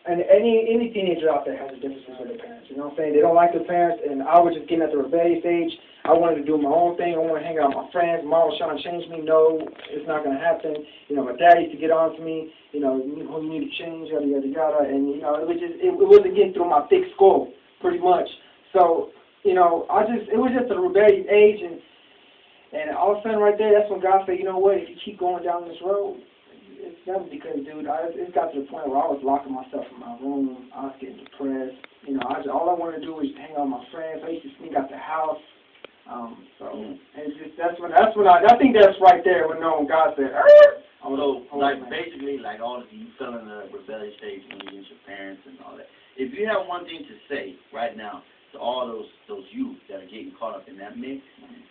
And any teenager out there has a difference with their parents. You know what I'm saying? They don't like their parents, and I was just getting at the rebellious age. I wanted to do my own thing. I wanted to hang out with my friends. Mom was trying to change me. No, it's not going to happen. You know, my dad used to get on to me. You know, you need to change, yada, yada, yada. And, you know, it wasn't getting through my thick skull, pretty much. So, you know, it was just a rebellious age. And all of a sudden right there, that's when God said, you know what, if you keep going down this road, it's done, because, dude, it got to the point where I was locking myself in my room. I was getting depressed. You know, all I wanted to do was hang out with my friends. I used to sneak out the house. It's just that's when I think that's right there when God said, so like basically like all of you fell in the rebellious stage when you against your parents and all that. If you have one thing to say right now to all those youth that are getting caught up in that mix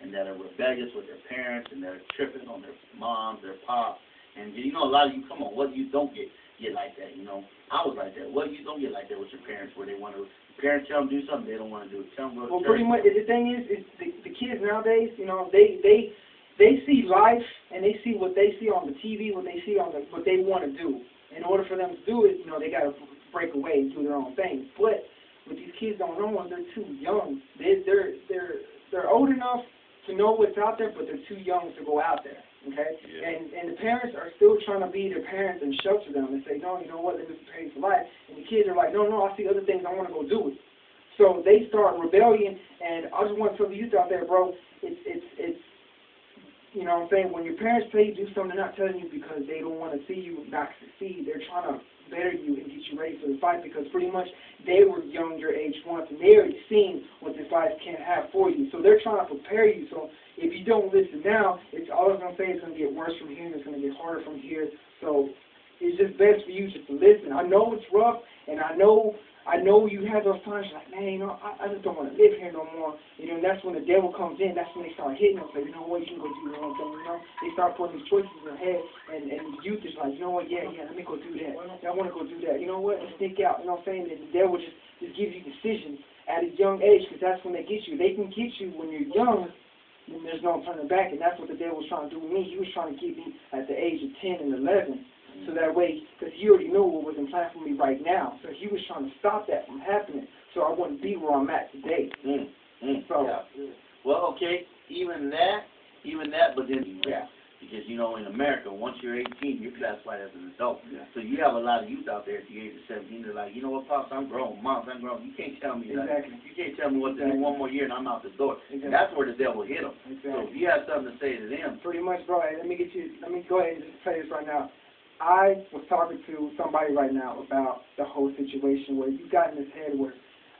and that are rebellious with their parents and that are tripping on their moms, their pops. And, you know, a lot of you, come on, what you don't get like that, you know. I was like that. What you don't get like that with your parents, where they want to, parents tell them to do something, they don't want to do it. Tell them go to well, church. pretty much, the thing is the kids nowadays, you know, they see life and they see what they see on the TV, what they see on what they want to do. In order for them to do it, you know, they got to break away and do their own thing. But what these kids don't know is they're too young. They're old enough to know what's out there, but they're too young to go out there. Okay? Yeah. And the parents are still trying to be their parents and shelter them and say, no, you know what, let me prepare you for life. And the kids are like, no, I see other things, I want to go do it. So they start rebellion, and I just want to tell the youth out there, bro, it's you know what I'm saying, when your parents tell you to do something, they're not telling you because they don't want to see you not succeed. They're trying to better you and get you ready for the fight, because pretty much they were young your age once, and they already seen what this life can't have for you. So they're trying to prepare you. So if you don't listen now, it's all I'm going to say, it's going to get worse from here, and it's going to get harder from here. So it's just best for you just to listen. I know it's rough, and I know you have those times like, man, you know, I just don't want to live here no more. You know, and that's when the devil comes in. That's when they start hitting them. Say, you know what, you can go do your own thing. You know, they start putting these choices in their head, and the youth is like, you know what, yeah, let me go do that. I want to go do that. You know what, let's sneak out. You know what I'm saying? And the devil just gives you decisions at a young age, because that's when they get you. They can get you when you're young, and there's no turning back. And that's what the devil was trying to do with me. He was trying to get me at the age of 10 and 11. So that way, because he already knew what was in plan for me right now. So he was trying to stop that from happening, so I wouldn't be where I'm at today. So, yeah. Well, okay, even that, but then because, you know, in America, once you're 18, you're classified as an adult. Yeah. So you have a lot of youth out there at the age of 17. They're like, you know what, Pops, I'm grown. Moms, I'm grown. You can't tell me that. You can't tell me what to do one more year and I'm out the door. And that's where the devil hit them. So if you have something to say to them. Pretty much, bro. Let me go ahead and just say this right now. I was talking to somebody right now about the whole situation where you got in this head where,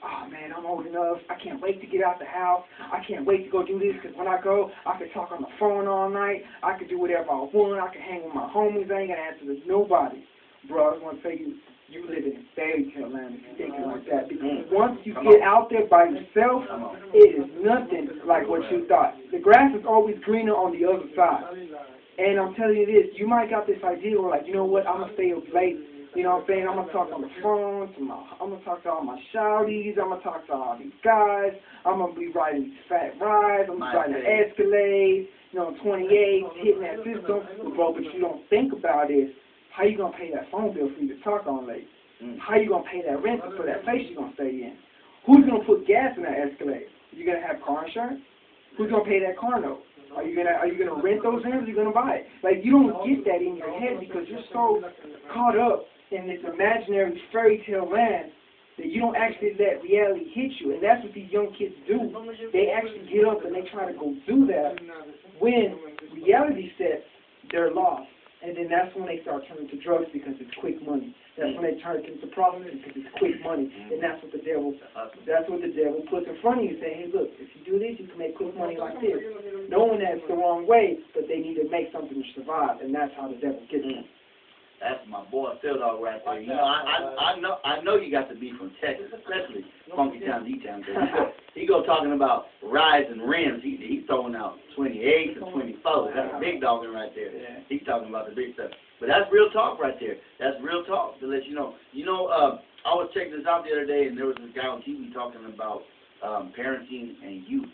oh man, I'm old enough, I can't wait to get out the house, I can't wait to go do this, because when I go, I can talk on the phone all night, I can do whatever I want, I can hang with my homies, I ain't gonna answer to nobody. Bro, I just want to tell you, you live in a fairy tale land if you're thinking like that, because once you get out there by yourself, it is nothing like what you thought. The grass is always greener on the other side. And I'm telling you this, you might got this idea where, like, you know what, I'm going to stay up late. You know what I'm saying? I'm going to talk on the phone, I'm going to talk to all my shouties, I'm going to talk to all these guys, I'm going to be riding these fat rides, I'm going to be riding the Escalade, you know, 28, hitting that system. Bro, but you don't think about is, how you going to pay that phone bill for you to talk on late? How you going to pay that rent for that place you're going to stay in? Who's going to put gas in that Escalade? You going to have car insurance? Who's going to pay that car note? Are you gonna rent those in, or are you gonna buy it? Like, you don't get that in your head because you're so caught up in this imaginary fairy tale land that you don't actually let reality hit you. And that's what these young kids do. They actually get up and they try to go do that. When reality sets, they're lost. And then that's when they start turning to drugs because it's quick money. That's when they turn to prostitution because it's quick money. And that's what the devil puts in front of you, saying, hey, look, if you do this, you can make quick money like this. Knowing that it's the wrong way, but they need to make something to survive, and that's how the devil gets them. That's my boy Phil Dog right there. You know, I know you got to be from Texas, especially Funky Town, D-Town. He go talking about rides and rims. He's throwing out 28s and 24s. That's a big dog right there. Yeah. He's talking about the big stuff. But that's real talk right there. That's real talk to let you know. You know, I was checking this out the other day, and there was this guy on TV talking about parenting and youth.